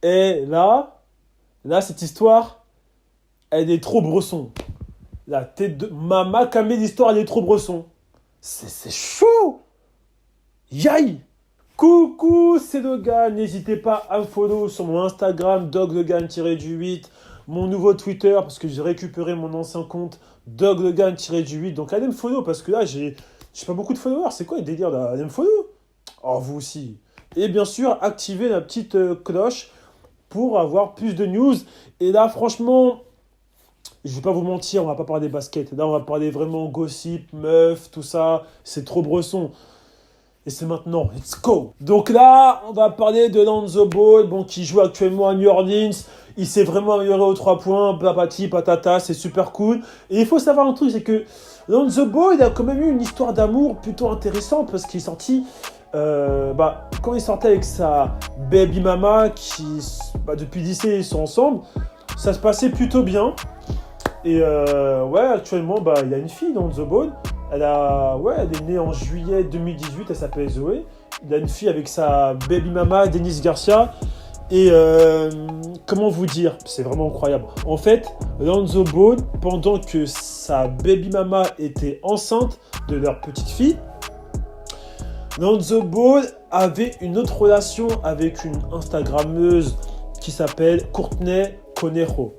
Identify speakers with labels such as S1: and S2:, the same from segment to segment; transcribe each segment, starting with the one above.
S1: Et là, cette histoire, elle est trop bresson. La tête de Mama Kamé, l'histoire, elle est trop bresson. C'est chaud. Yaï. Coucou, c'est Logan. N'hésitez pas à me follow sur mon Instagram, doglogan-8, mon nouveau Twitter, parce que j'ai récupéré mon ancien compte, doglogan-8. Donc allez me follow, parce que là, j'ai pas beaucoup de followers. C'est quoi le délire là? Allez me follow. Oh, vous aussi. Et bien sûr, activez la petite cloche pour avoir plus de news. Et là, franchement, je vais pas vous mentir, on va pas parler basket. Là, on va parler vraiment gossip, meuf, tout ça. C'est trop bresson. Et c'est maintenant, let's go. Donc là, on va parler de Lonzo Ball, bon, qui joue actuellement à New Orleans. Il s'est vraiment amélioré aux 3 points, papati, patata, c'est super cool. Et il faut savoir un truc, c'est que Lonzo Ball, il a quand même eu une histoire d'amour plutôt intéressante, parce qu'il est sorti, quand il sortait avec sa baby mama, depuis le lycée, ils sont ensemble, ça se passait plutôt bien. Et actuellement, il y a une fille, Lonzo Ball. Elle est née en juillet 2018, elle s'appelle Zoé. Il a une fille avec sa baby mama, Denise Garcia. Et comment vous dire, c'est vraiment incroyable. En fait, Lonzo Ball, pendant que sa baby mama était enceinte de leur petite fille, Lonzo Ball avait une autre relation avec une Instagrammeuse qui s'appelle Courtney Conejo.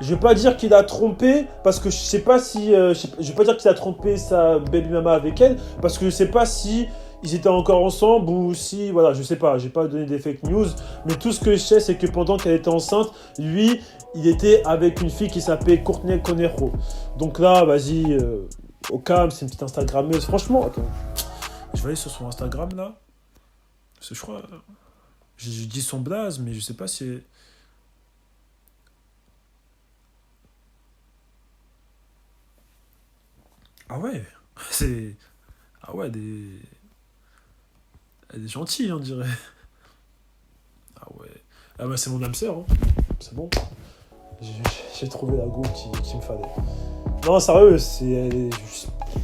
S1: Je vais pas dire qu'il a trompé, parce que je sais pas si... je vais pas dire qu'il a trompé sa baby mama avec elle, parce que je sais pas si ils étaient encore ensemble ou si... Voilà, je sais pas, j'ai pas donné des fake news. Mais tout ce que je sais, c'est que pendant qu'elle était enceinte, lui, il était avec une fille qui s'appelait Courtney Conejo. Donc là, vas-y, au calme, c'est une petite Instagrammeuse. Franchement, attends, je vais aller sur son Instagram, là. Parce que je crois... Je dis son blaze, mais je sais pas si... Ah ouais, c'est... Ah ouais, elle est gentille, on dirait. Ah ouais. Ah bah c'est mon âme sœur, hein. C'est bon. J'ai j'ai trouvé la go qui me fallait. Non, sérieux,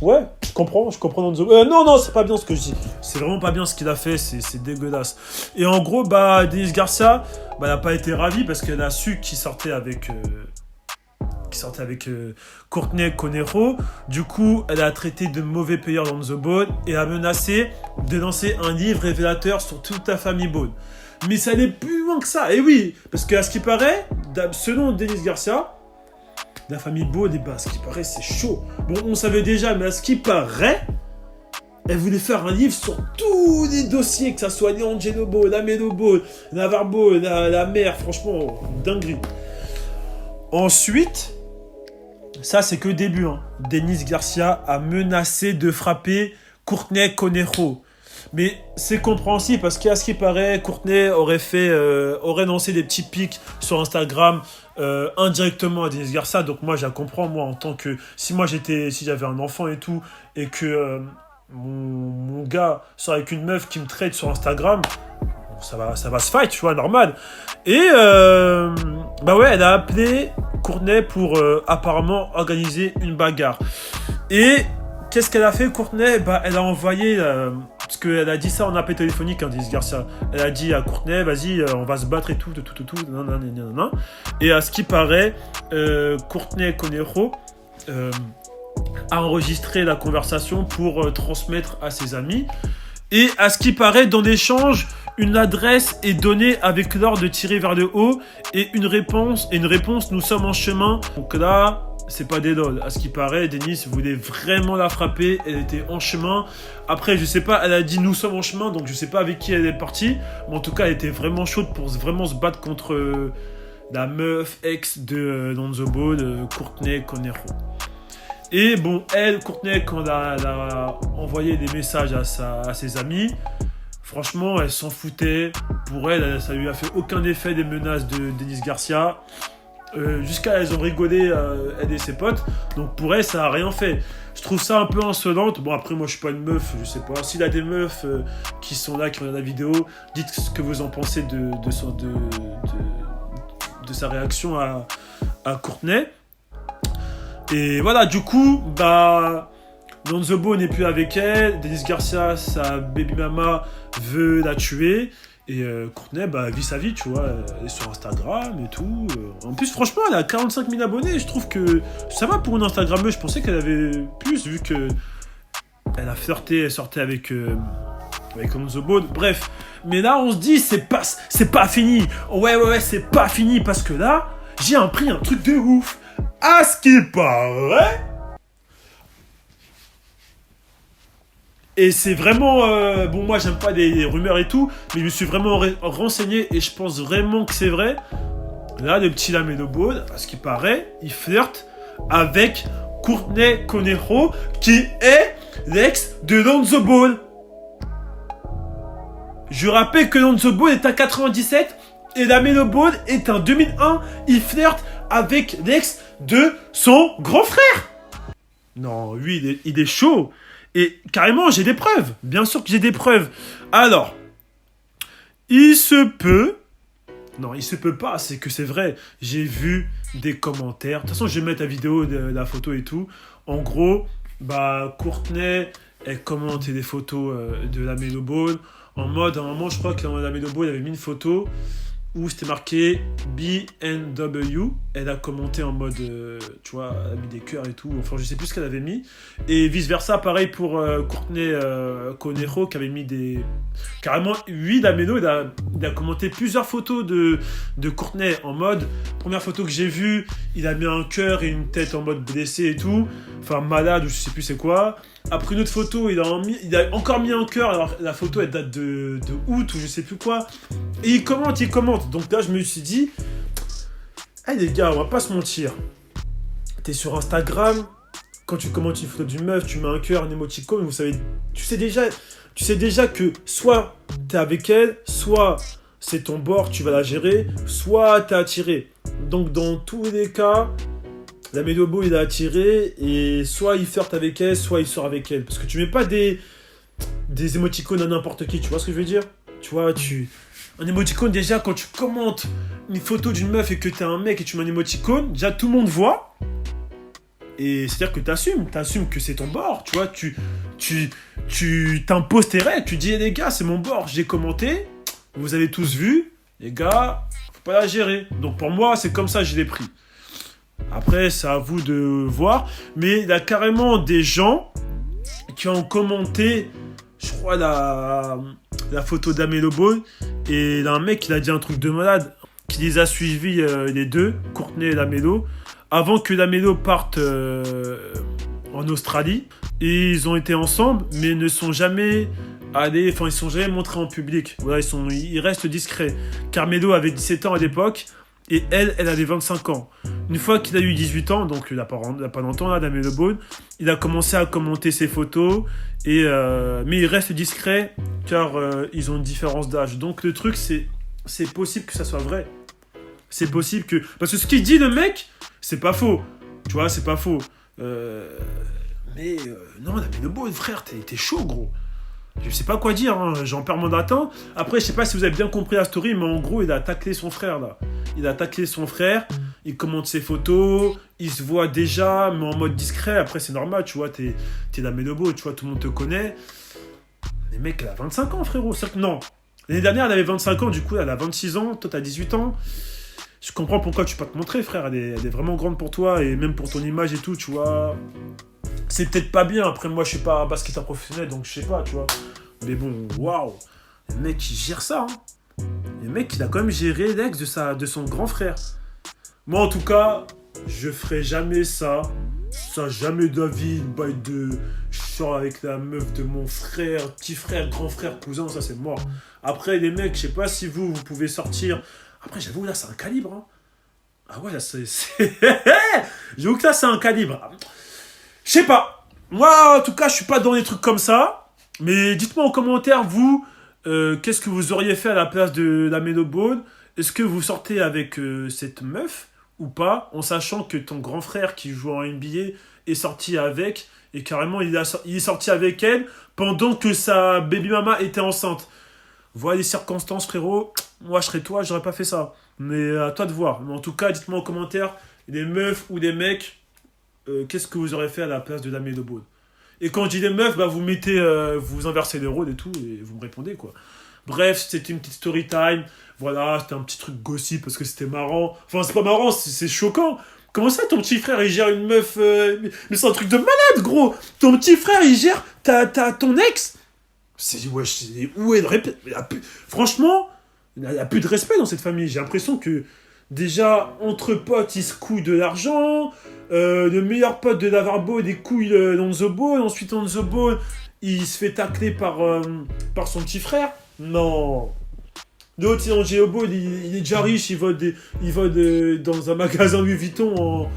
S1: ouais, je comprends Lonzo. Non, c'est pas bien ce que je dis. C'est vraiment pas bien ce qu'il a fait, c'est dégueulasse. Et en gros, Denise Garcia, elle n'a pas été ravie parce qu'elle a su qu'il sortait avec... Courtney Conejo. Du coup, elle a traité de mauvais payeur Lonzo Ball et a menacé de lancer un livre révélateur sur toute la famille Ball. Mais ça allait plus loin que ça. Et oui, parce qu'à ce qui paraît, selon Denise Garcia, la famille Ball, à ce qui paraît, c'est chaud. Bon, on savait déjà, mais à ce qui paraît, elle voulait faire un livre sur tous les dossiers, que ça soit Angelo Ball, la Melo Ball, Navar Ball, la mère, franchement, dinguerie. Ensuite, ça c'est que le début, hein. Denise Garcia a menacé de frapper Courtney Conejo. Mais c'est compréhensible parce qu'à ce qui paraît, Courtney aurait lancé des petits pics sur Instagram indirectement à Denise Garcia. Donc moi, je la comprends, moi, en tant que... Si j'avais un enfant et tout, et que mon gars sort avec une meuf qui me traite sur Instagram, ça va se fight, tu vois, normal. Et elle a appelé Courtney pour apparemment organiser une bagarre. Et qu'est-ce qu'elle a fait, Courtney? Elle a envoyé, parce qu'elle a dit ça en appel téléphonique, hein, Denise Garcia. Elle a dit à Courtney, vas-y, on va se battre et tout, nan. Et à ce qui paraît, Courtney Conejo a enregistré la conversation pour transmettre à ses amis. Et à ce qui paraît, dans l'échange, une adresse est donnée avec l'ordre de tirer vers le haut et une réponse, nous sommes en chemin. Donc là, c'est pas des lol. À ce qui paraît, Denise voulait vraiment la frapper, elle était en chemin. Après, je sais pas, elle a dit nous sommes en chemin, donc je sais pas avec qui elle est partie. Mais en tout cas, elle était vraiment chaude pour vraiment se battre contre la meuf ex de Lonzo Ball, Courtney Conejo. Et bon, Courtney, quand elle a envoyé des messages à ses amis, franchement, elle s'en foutait. Pour elle, ça lui a fait aucun effet des menaces de Denise Garcia. Jusqu'à elles ont rigolé, elle et ses potes. Donc pour elle, ça a rien fait. Je trouve ça un peu insolente. Bon, après, moi, je suis pas une meuf, je sais pas. S'il y a des meufs qui sont là, qui regardent la vidéo, dites ce que vous en pensez de sa réaction à Courtney. Et voilà, du coup, Lonzo Ball n'est plus avec elle. Denise Garcia, sa baby mama, veut la tuer. Et Courtney, bah, vit sa vie, tu vois. Elle est sur Instagram et tout. En plus, franchement, elle a 45 000 abonnés. Je trouve que ça va pour une Instagrammeuse. Je pensais qu'elle avait plus, vu que elle a flirté, elle sortait avec Lonzo Ball. Bref. Mais là, on se dit, c'est pas fini. Ouais, c'est pas fini. Parce que là, j'ai appris un truc de ouf. À ce qui paraît. Et c'est vraiment... bon, moi, j'aime pas des rumeurs et tout, mais je me suis vraiment renseigné et je pense vraiment que c'est vrai. Là, le petit Lamelo Ball, à ce qui paraît, il flirte avec Courtney Conejo, qui est l'ex de Lonzo Ball. Je rappelle que Lonzo Ball est un 97 et Lamelo Ball est un 2001. Il flirte avec l'ex de son grand frère. Non, lui, il est chaud. Et carrément, j'ai des preuves. Bien sûr que j'ai des preuves. Alors, il se peut... Non, il se peut pas, c'est que c'est vrai. J'ai vu des commentaires. De toute façon, je vais mettre la vidéo, la photo et tout. En gros, bah, Courtney, elle commentait des photos de Lamelo Ball. En mode, à un moment, je crois que Lamelo Ball avait mis une photo où c'était marqué BNW. Elle a commenté en mode, tu vois, elle a mis des cœurs et tout. Enfin, je sais plus ce qu'elle avait mis. Et vice-versa, pareil pour Courtney Conejo, qui avait mis des... Carrément, lui, Lamelo, il a commenté plusieurs photos de Courtney en mode... Première photo que j'ai vue, il a mis un cœur et une tête en mode blessé et tout. Enfin, malade ou je sais plus c'est quoi. Après une autre photo, il a encore mis un cœur. Alors, la photo, elle date de août ou je sais plus quoi. Et il commente. Donc là, je me suis dit, hey les gars, on va pas se mentir. T'es sur Instagram, quand tu commentes une photo d'une meuf, tu mets un cœur, un émoticône, tu sais déjà que soit t'es avec elle, soit c'est ton bord, tu vas la gérer, soit t'es attiré. Donc dans tous les cas, Lamelo Ball, il a attiré, et soit il flirte avec elle, soit il sort avec elle. Parce que tu mets pas des émoticônes à n'importe qui, tu vois ce que je veux dire? Tu vois, un émoticône, déjà, quand tu commentes une photo d'une meuf et que t'es un mec et tu mets un émoticône, déjà tout le monde voit. Et c'est-à-dire que t'assumes que c'est ton bord, tu vois, tu t'imposes tes règles, tu dis, les gars, c'est mon bord, j'ai commenté, vous avez tous vu, les gars, faut pas la gérer. Donc pour moi, c'est comme ça que je l'ai pris. Après, c'est à vous de voir, mais il y a carrément des gens qui ont commenté, je crois, la photo d'Lamelo Ball, et d'un mec qui a dit un truc de malade, qui les a suivis les deux, Courtney et Lamelo, avant que Lamelo parte en Australie. Et ils ont été ensemble, mais ne sont jamais allés, enfin ils sont jamais montrés en public. Voilà, ils restent discrets. Carmelo avait 17 ans à l'époque, et elle avait 25 ans. Une fois qu'il a eu 18 ans, donc il n'a pas longtemps là, Lamelo Ball, il a commencé à commenter ses photos, mais il reste discret car ils ont une différence d'âge. Donc le truc, c'est possible que ça soit vrai. C'est possible que... Parce que ce qu'il dit, le mec, c'est pas faux. Tu vois, c'est pas faux. Non, Lamelo Ball, frère, t'es chaud, gros. Je sais pas quoi dire, hein. J'en perds mon latin. Après, je sais pas si vous avez bien compris la story, mais en gros, il a taclé son frère, là. Il a taclé son frère, il commente ses photos, il se voit déjà, mais en mode discret. Après, c'est normal, tu vois, t'es Lamelo Ball, tu vois, tout le monde te connaît. Les mecs, elle a 25 ans, frérot. Non, l'année dernière, elle avait 25 ans, du coup, elle a 26 ans, toi, t'as 18 ans. Je comprends pourquoi tu peux pas te montrer, frère. Elle est vraiment grande pour toi, et même pour ton image et tout, tu vois. C'est peut-être pas bien. Après, moi, je suis pas un basketteur professionnel, donc je sais pas, tu vois. Mais bon, waouh. Le mec, il gère ça, hein. Le mec, il a quand même géré l'ex de son grand frère. Moi, en tout cas, je ferai jamais ça. Ça, jamais de la vie. Une baille de... Je sors avec la meuf de mon frère, petit frère, grand frère, cousin, ça, c'est mort. Après, les mecs, je sais pas si vous pouvez sortir. Après, j'avoue, là, c'est un calibre, hein. Ah ouais, là, c'est... J'avoue que là, c'est un calibre. Je sais pas. Moi, en tout cas, je suis pas dans des trucs comme ça. Mais dites-moi en commentaire, vous, qu'est-ce que vous auriez fait à la place de Lamelo Ball? Est-ce que vous sortez avec cette meuf ou pas, en sachant que ton grand frère qui joue en NBA est sorti avec, et carrément, il est sorti avec elle pendant que sa baby mama était enceinte. Voilà les circonstances, frérot. Moi, je serais toi, j'aurais pas fait ça. Mais à toi de voir. Mais en tout cas, dites-moi en commentaire, les meufs ou les mecs, qu'est-ce que vous aurez fait à la place de Lamelo Ball? Et quand je dis les meufs, bah vous mettez, vous inversez les rôles et tout, et vous me répondez, quoi. Bref, c'était une petite story time. Voilà, c'était un petit truc gossip parce que c'était marrant. Enfin, c'est pas marrant, c'est choquant. Comment ça, ton petit frère, il gère une meuf... Mais c'est un truc de malade, gros. Ton petit frère, il gère ton ex. Où est le respect? Franchement, il n'y a plus de respect dans cette famille. J'ai l'impression que, déjà, entre potes, ils se couillent de l'argent. Le meilleur pote de Lavarbo, des couilles dans The Ball. Ensuite, dans The Ball, il se fait tacler par son petit frère. Non. L'autre, c'est dans Geoball, il est déjà riche, il vole dans un magasin Louis Vuitton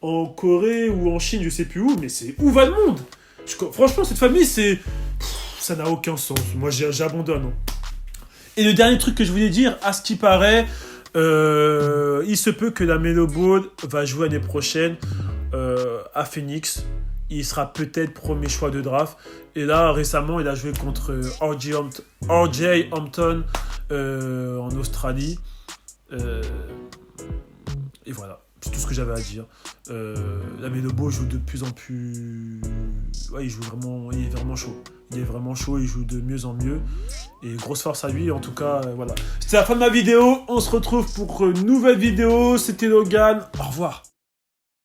S1: en Corée ou en Chine, je sais plus où, mais c'est où va le monde? Franchement, cette famille, ça n'a aucun sens. Moi, j'abandonne. Hein. Et le dernier truc que je voulais dire, à ce qui paraît, il se peut que la Melo Ball va jouer l'année prochaine à Phoenix. Il sera peut-être premier choix de draft. Et là, récemment, il a joué contre RJ Hampton en Australie. Et voilà, c'est tout ce que j'avais à dire. La Melo Ball joue de plus en plus... Ouais, il est vraiment chaud. Il est vraiment chaud, il joue de mieux en mieux. Et grosse force à lui, en tout cas, voilà. C'était la fin de ma vidéo. On se retrouve pour une nouvelle vidéo. C'était Logan. Au revoir.